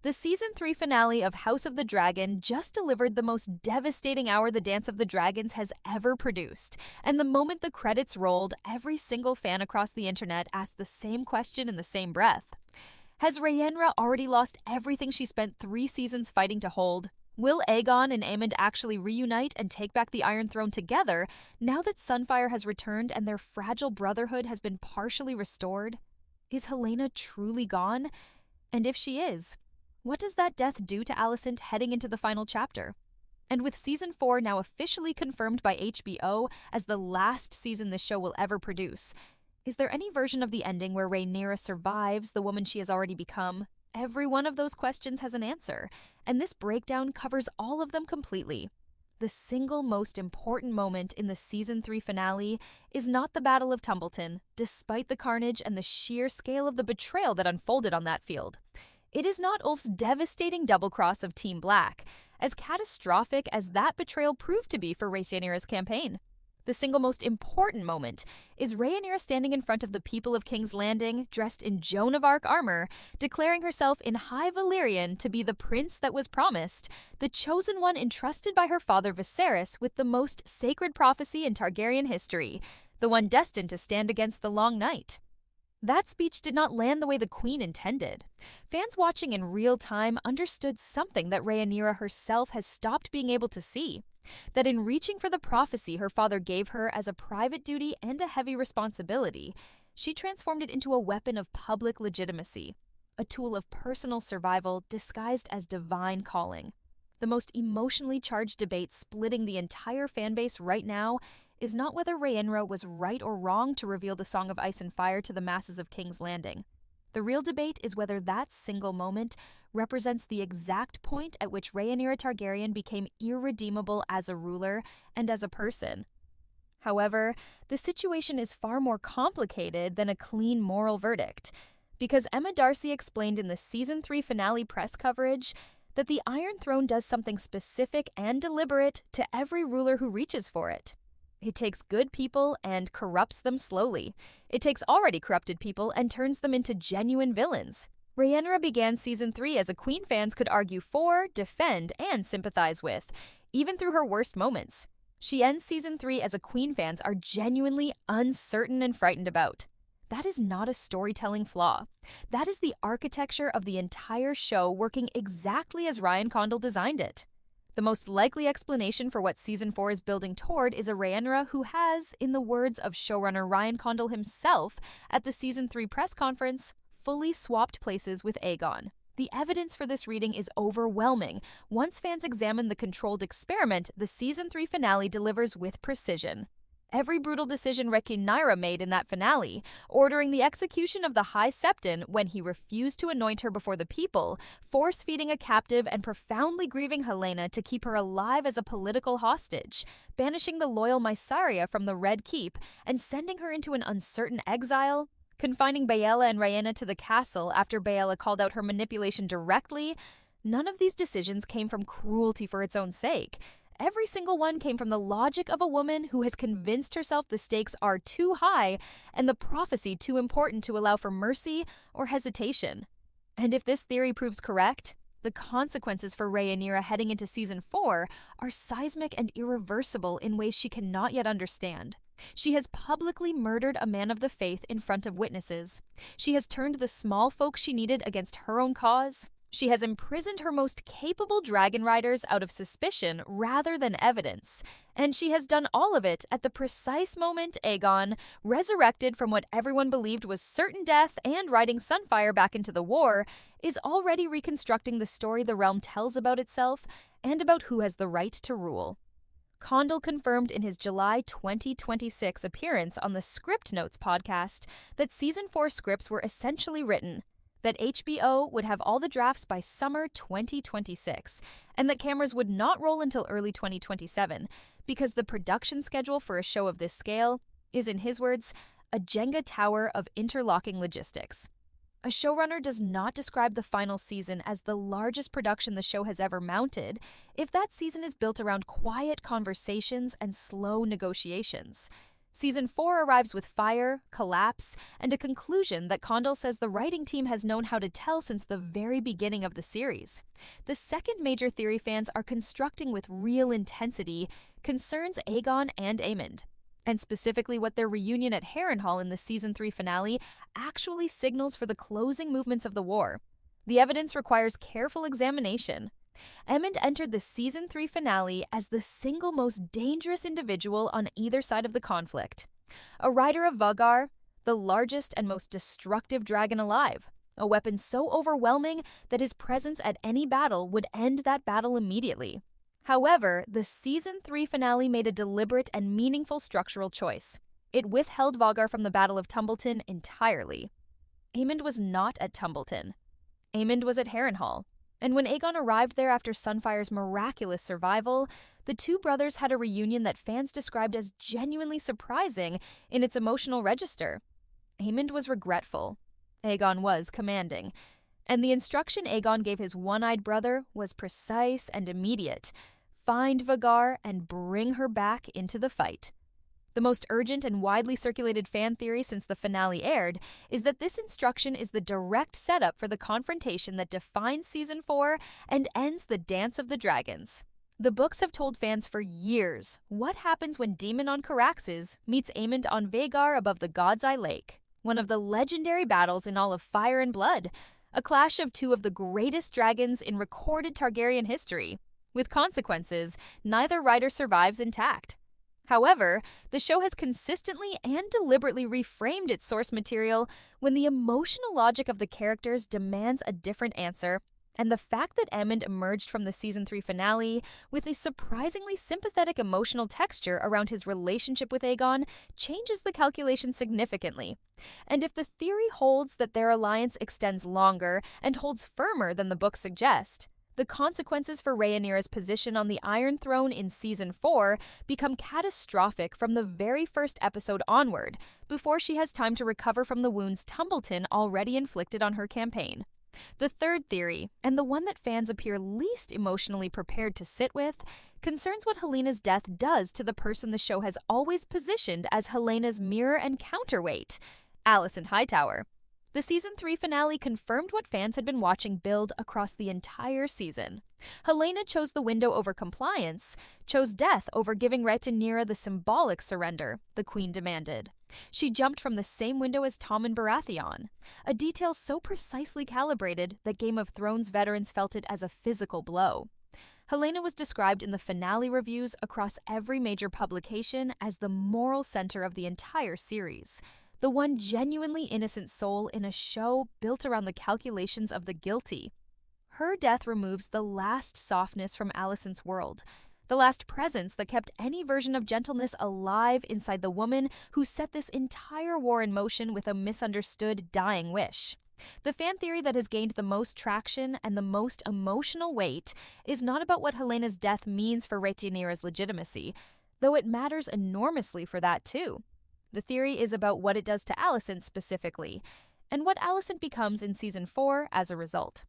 The Season 3 finale of House of the Dragon just delivered the most devastating hour the Dance of the Dragons has ever produced. And the moment the credits rolled, every single fan across the internet asked the same question in the same breath. Has Rhaenyra already lost everything she spent 3 seasons fighting to hold? Will Aegon and Aemond actually reunite and take back the Iron Throne together now that Sunfyre has returned and their fragile brotherhood has been partially restored? Is Helaena truly gone? And if she is, what does that death do to Alicent heading into the final chapter? And with Season 4 now officially confirmed by HBO as the last season the show will ever produce, is there any version of the ending where Rhaenyra survives the woman she has already become? Every one of those questions has an answer, and this breakdown covers all of them completely. The single most important moment in the Season 3 finale is not the Battle of Tumbleton, despite the carnage and the sheer scale of the betrayal that unfolded on that field. It is not Ulf's devastating double-cross of Team Black, as catastrophic as that betrayal proved to be for Rhaenyra's campaign. The single most important moment is Rhaenyra standing in front of the people of King's Landing, dressed in Joan of Arc armor, declaring herself in High Valyrian to be the prince that was promised, the chosen one entrusted by her father Viserys with the most sacred prophecy in Targaryen history, the one destined to stand against the Long Night. That speech did not land the way the Queen intended. Fans watching in real time understood something that Rhaenyra herself has stopped being able to see. That in reaching for the prophecy her father gave her as a private duty and a heavy responsibility, she transformed it into a weapon of public legitimacy, a tool of personal survival disguised as divine calling. The most emotionally charged debate splitting the entire fanbase right now is not whether Rhaenyra was right or wrong to reveal the Song of Ice and Fire to the masses of King's Landing. The real debate is whether that single moment represents the exact point at which Rhaenyra Targaryen became irredeemable as a ruler and as a person. However, the situation is far more complicated than a clean moral verdict, because Emma Darcy explained in the Season 3 finale press coverage that the Iron Throne does something specific and deliberate to every ruler who reaches for it. It takes good people and corrupts them slowly. It takes already corrupted people and turns them into genuine villains. Rhaenyra began Season 3 as a Queen fans could argue for, defend, and sympathize with, even through her worst moments. She ends Season 3 as a Queen fans are genuinely uncertain and frightened about. That is not a storytelling flaw. That is the architecture of the entire show working exactly as Ryan Condal designed it. The most likely explanation for what Season 4 is building toward is a Rhaenyra who has, in the words of showrunner Ryan Condal himself at the Season 3 press conference, fully swapped places with Aegon. The evidence for this reading is overwhelming. Once fans examine the controlled experiment, the Season 3 finale delivers with precision. Every brutal decision Rhaenyra made in that finale, ordering the execution of the High Septon when he refused to anoint her before the people, force-feeding a captive and profoundly grieving Helaena to keep her alive as a political hostage, banishing the loyal Mysaria from the Red Keep and sending her into an uncertain exile, confining Baela and Rhaena to the castle after Baela called out her manipulation directly, none of these decisions came from cruelty for its own sake. Every single one came from the logic of a woman who has convinced herself the stakes are too high and the prophecy too important to allow for mercy or hesitation. And if this theory proves correct, the consequences for Rhaenyra heading into Season 4 are seismic and irreversible in ways she cannot yet understand. She has publicly murdered a man of the faith in front of witnesses. She has turned the small folk she needed against her own cause. She has imprisoned her most capable dragon riders out of suspicion rather than evidence. And she has done all of it at the precise moment Aegon, resurrected from what everyone believed was certain death and riding Sunfyre back into the war, is already reconstructing the story the realm tells about itself and about who has the right to rule. Condal confirmed in his July 2026 appearance on the Script Notes podcast that Season 4 scripts were essentially written, that HBO would have all the drafts by summer 2026, and that cameras would not roll until early 2027, because the production schedule for a show of this scale is, in his words, a Jenga tower of interlocking logistics. A showrunner does not describe the final season as the largest production the show has ever mounted if that season is built around quiet conversations and slow negotiations. Season 4 arrives with fire, collapse, and a conclusion that Condell says the writing team has known how to tell since the very beginning of the series. The second major theory fans are constructing with real intensity concerns Aegon and Aemond, and specifically what their reunion at Harrenhal in the Season 3 finale actually signals for the closing movements of the war. The evidence requires careful examination. Aemond entered the Season 3 finale as the single most dangerous individual on either side of the conflict. A rider of Vhagar, the largest and most destructive dragon alive, a weapon so overwhelming that his presence at any battle would end that battle immediately. However, the Season 3 finale made a deliberate and meaningful structural choice. It withheld Vhagar from the Battle of Tumbleton entirely. Aemond was not at Tumbleton. Aemond was at Harrenhal. And when Aegon arrived there after Sunfyre's miraculous survival, the two brothers had a reunion that fans described as genuinely surprising in its emotional register. Aemond was regretful. Aegon was commanding. And the instruction Aegon gave his one-eyed brother was precise and immediate. Find Vhagar and bring her back into the fight. The most urgent and widely circulated fan theory since the finale aired is that this instruction is the direct setup for the confrontation that defines Season 4 and ends the Dance of the Dragons. The books have told fans for years what happens when Daemon on Caraxes meets Aemond on Vhagar above the God's Eye Lake, one of the legendary battles in all of Fire and Blood, a clash of two of the greatest dragons in recorded Targaryen history. With consequences, neither rider survives intact. However, the show has consistently and deliberately reframed its source material when the emotional logic of the characters demands a different answer, and the fact that Aemond emerged from the Season 3 finale with a surprisingly sympathetic emotional texture around his relationship with Aegon changes the calculation significantly. And if the theory holds that their alliance extends longer and holds firmer than the books suggest, the consequences for Rhaenyra's position on the Iron Throne in Season 4 become catastrophic from the very first episode onward, before she has time to recover from the wounds Tumbleton already inflicted on her campaign. The third theory, and the one that fans appear least emotionally prepared to sit with, concerns what Helena's death does to the person the show has always positioned as Helena's mirror and counterweight, Alicent Hightower. The Season 3 finale confirmed what fans had been watching build across the entire season. Helaena chose the window over compliance, chose death over giving Rhaenyra the symbolic surrender the Queen demanded. She jumped from the same window as Tommen Baratheon, a detail so precisely calibrated that Game of Thrones veterans felt it as a physical blow. Helaena was described in the finale reviews across every major publication as the moral center of the entire series. The one genuinely innocent soul in a show built around the calculations of the guilty. Her death removes the last softness from Alicent's world, the last presence that kept any version of gentleness alive inside the woman who set this entire war in motion with a misunderstood dying wish. The fan theory that has gained the most traction and the most emotional weight is not about what Helena's death means for Rhaenyra's legitimacy, though it matters enormously for that too. The theory is about what it does to Alicent specifically, and what Alicent becomes in Season 4 as a result.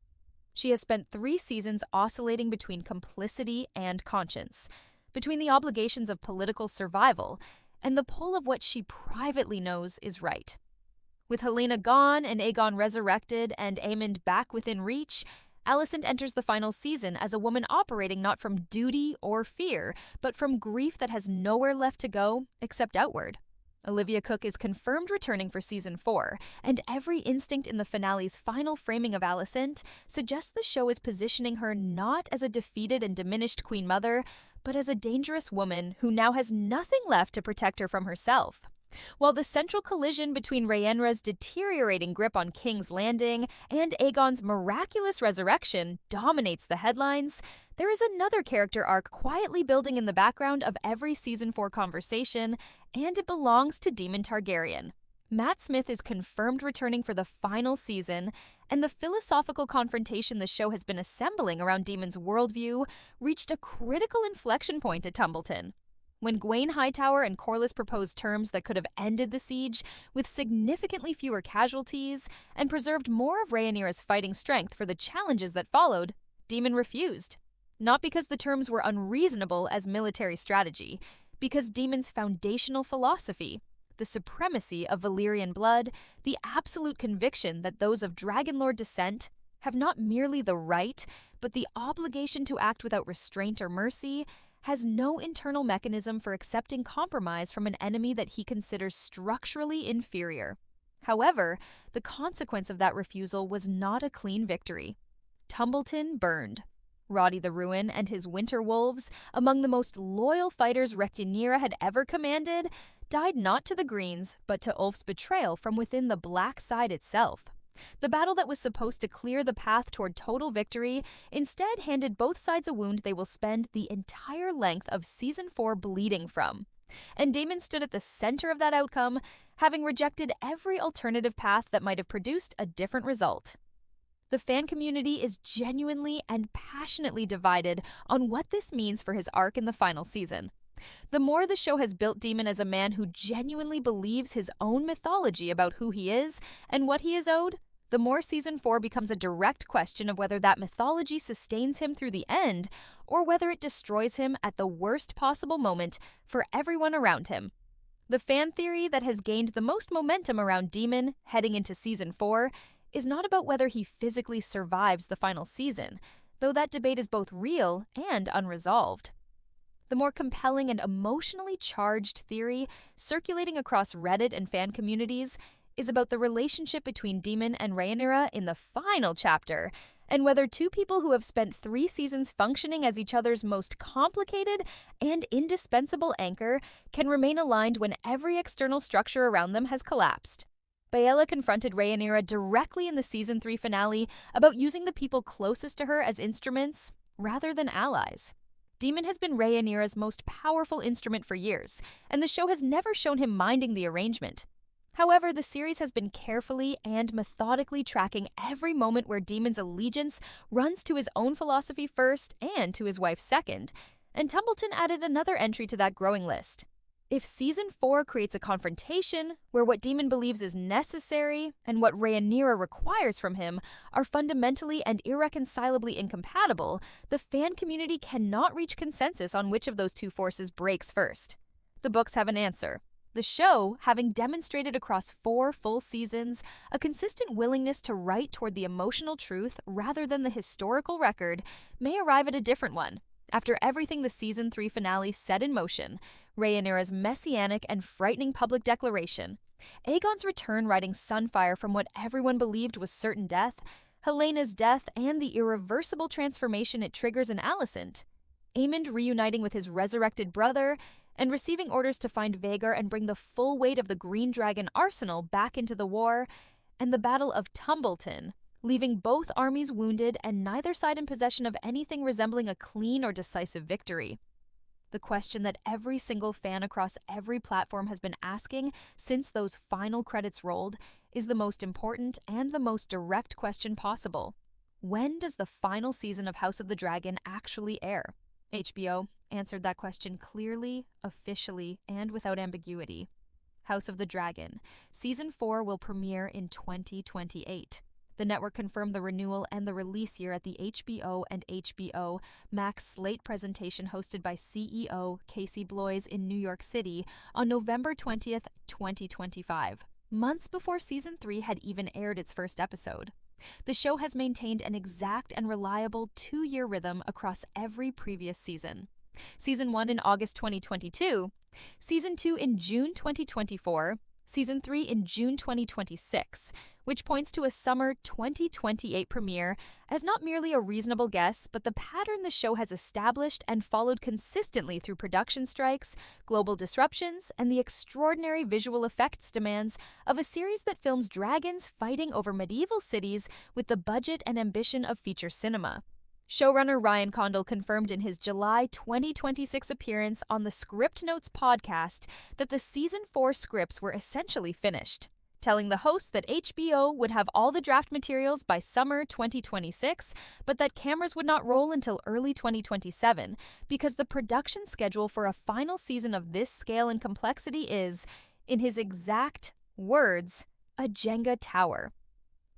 She has spent 3 seasons oscillating between complicity and conscience, between the obligations of political survival and the pull of what she privately knows is right. With Helaena gone and Aegon resurrected and Aemond back within reach, Alicent enters the final season as a woman operating not from duty or fear, but from grief that has nowhere left to go except outward. Olivia Cooke is confirmed returning for Season 4, and every instinct in the finale's final framing of Alicent suggests the show is positioning her not as a defeated and diminished Queen Mother, but as a dangerous woman who now has nothing left to protect her from herself. While the central collision between Rhaenyra's deteriorating grip on King's Landing and Aegon's miraculous resurrection dominates the headlines, there is another character arc quietly building in the background of every Season 4 conversation, and it belongs to Daemon Targaryen. Matt Smith is confirmed returning for the final season, and the philosophical confrontation the show has been assembling around Daemon's worldview reached a critical inflection point at Tumbleton. When Gwaine Hightower and Corlys proposed terms that could have ended the siege with significantly fewer casualties and preserved more of Rhaenyra's fighting strength for the challenges that followed, Daemon refused. Not because the terms were unreasonable as military strategy. Because Daemon's foundational philosophy, the supremacy of Valyrian blood, the absolute conviction that those of Dragonlord descent have not merely the right, but the obligation to act without restraint or mercy, has no internal mechanism for accepting compromise from an enemy that he considers structurally inferior. However, the consequence of that refusal was not a clean victory. Tumbleton burned. Roddy the Ruin and his winter wolves, among the most loyal fighters Rhaenyra had ever commanded, died not to the Greens, but to Ulf's betrayal from within the Black Side itself. The battle that was supposed to clear the path toward total victory instead handed both sides a wound they will spend the entire length of Season 4 bleeding from. And Daemon stood at the center of that outcome, having rejected every alternative path that might have produced a different result. The fan community is genuinely and passionately divided on what this means for his arc in the final season. The more the show has built Daemon as a man who genuinely believes his own mythology about who he is and what he is owed, the more Season 4 becomes a direct question of whether that mythology sustains him through the end or whether it destroys him at the worst possible moment for everyone around him. The fan theory that has gained the most momentum around Daemon heading into Season 4 is not about whether he physically survives the final season, though that debate is both real and unresolved. The more compelling and emotionally charged theory circulating across Reddit and fan communities is about the relationship between Daemon and Rhaenyra in the final chapter, and whether two people who have spent 3 seasons functioning as each other's most complicated and indispensable anchor can remain aligned when every external structure around them has collapsed. Baela confronted Rhaenyra directly in the Season 3 finale about using the people closest to her as instruments rather than allies. Daemon has been Rhaenyra's most powerful instrument for years, and the show has never shown him minding the arrangement. However, the series has been carefully and methodically tracking every moment where Daemon's allegiance runs to his own philosophy first and to his wife second, and Tumbleton added another entry to that growing list. If Season 4 creates a confrontation where what Daemon believes is necessary and what Rhaenyra requires from him are fundamentally and irreconcilably incompatible, the fan community cannot reach consensus on which of those two forces breaks first. The books have an answer. The show, having demonstrated across 4 full seasons a consistent willingness to write toward the emotional truth rather than the historical record, may arrive at a different one. After everything the Season 3 finale set in motion, Rhaenyra's messianic and frightening public declaration, Aegon's return riding Sunfyre from what everyone believed was certain death, Helena's death and the irreversible transformation it triggers in Alicent, Aemond reuniting with his resurrected brother, and receiving orders to find Vhagar and bring the full weight of the Green Dragon arsenal back into the war, and the Battle of Tumbleton, leaving both armies wounded and neither side in possession of anything resembling a clean or decisive victory. The question that every single fan across every platform has been asking since those final credits rolled is the most important and the most direct question possible. When does the final season of House of the Dragon actually air? HBO answered that question clearly, officially, and without ambiguity. House of the Dragon. Season 4 will premiere in 2028. The network confirmed the renewal and the release year at the HBO and HBO Max Slate presentation hosted by CEO Casey Bloys in New York City on November 20th, 2025, months before Season 3 had even aired its first episode. The show has maintained an exact and reliable 2-year rhythm across every previous season. Season 1 in August 2022, Season 2 in June 2024, Season 3 in June 2026, which points to a summer 2028 premiere as not merely a reasonable guess, but the pattern the show has established and followed consistently through production strikes, global disruptions, and the extraordinary visual effects demands of a series that films dragons fighting over medieval cities with the budget and ambition of feature cinema. Showrunner Ryan Condal confirmed in his July 2026 appearance on the Script Notes podcast that the Season 4 scripts were essentially finished, telling the host that HBO would have all the draft materials by summer 2026, but that cameras would not roll until early 2027 because the production schedule for a final season of this scale and complexity is, in his exact words, a Jenga tower.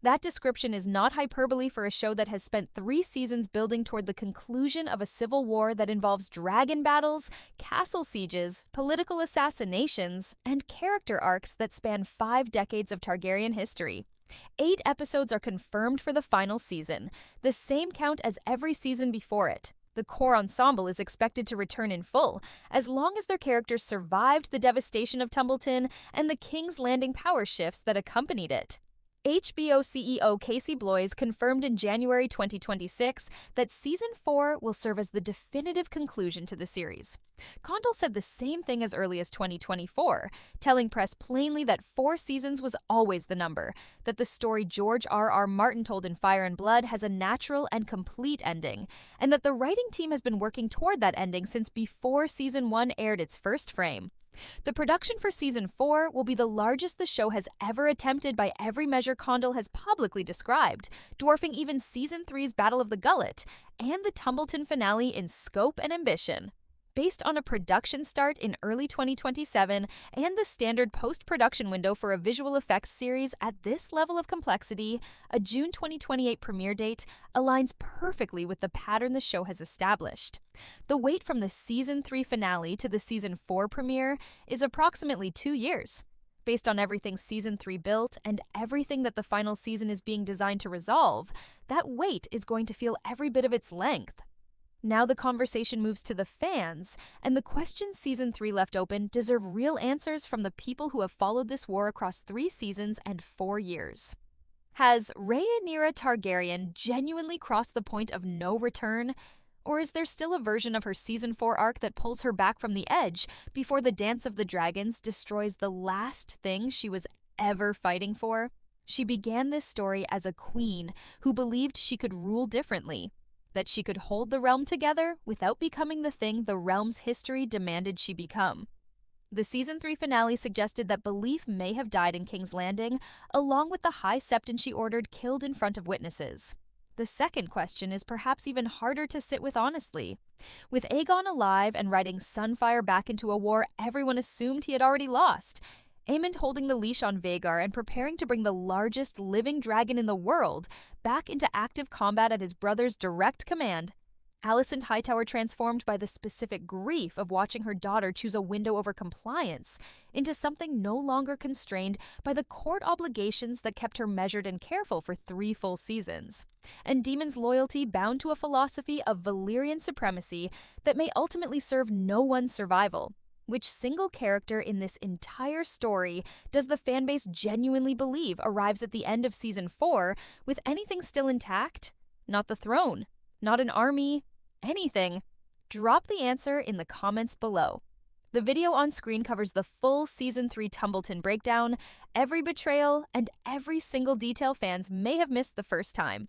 That description is not hyperbole for a show that has spent 3 seasons building toward the conclusion of a civil war that involves dragon battles, castle sieges, political assassinations, and character arcs that span 5 decades of Targaryen history. 8 episodes are confirmed for the final season, the same count as every season before it. The core ensemble is expected to return in full, as long as their characters survived the devastation of Tumbleton and the King's Landing power shifts that accompanied it. HBO CEO Casey Bloys confirmed in January 2026 that Season 4 will serve as the definitive conclusion to the series. Condal said the same thing as early as 2024, telling press plainly that 4 seasons was always the number, that the story George R.R. Martin told in Fire and Blood has a natural and complete ending, and that the writing team has been working toward that ending since before Season 1 aired its first frame. The production for Season 4 will be the largest the show has ever attempted by every measure Condal has publicly described, dwarfing even Season 3's Battle of the Gullet and the Tumbleton finale in scope and ambition. Based on a production start in early 2027 and the standard post-production window for a visual effects series at this level of complexity, a June 2028 premiere date aligns perfectly with the pattern the show has established. The wait from the Season 3 finale to the Season 4 premiere is approximately 2 years. Based on everything Season 3 built and everything that the final season is being designed to resolve, that wait is going to feel every bit of its length. Now the conversation moves to the fans, and the questions Season 3 left open deserve real answers from the people who have followed this war across 3 seasons and 4 years. Has Rhaenyra Targaryen genuinely crossed the point of no return? Or is there still a version of her Season 4 arc that pulls her back from the edge before the Dance of the Dragons destroys the last thing she was ever fighting for? She began this story as a queen who believed she could rule differently, that she could hold the realm together without becoming the thing the realm's history demanded she become. The Season 3 finale suggested that belief may have died in King's Landing, along with the High Septon she ordered killed in front of witnesses. The second question is perhaps even harder to sit with honestly. With Aegon alive and riding Sunfyre back into a war everyone assumed he had already lost, Aemond holding the leash on Vhagar and preparing to bring the largest living dragon in the world back into active combat at his brother's direct command, Alicent Hightower transformed by the specific grief of watching her daughter choose a window over compliance into something no longer constrained by the court obligations that kept her measured and careful for 3 full seasons, and Daemon's loyalty bound to a philosophy of Valyrian supremacy that may ultimately serve no one's survival. Which single character in this entire story does the fanbase genuinely believe arrives at the end of Season 4 with anything still intact? Not the throne, not an army, anything. Drop the answer in the comments below. The video on screen covers the full Season 3 Tumbleton breakdown, every betrayal, and every single detail fans may have missed the first time.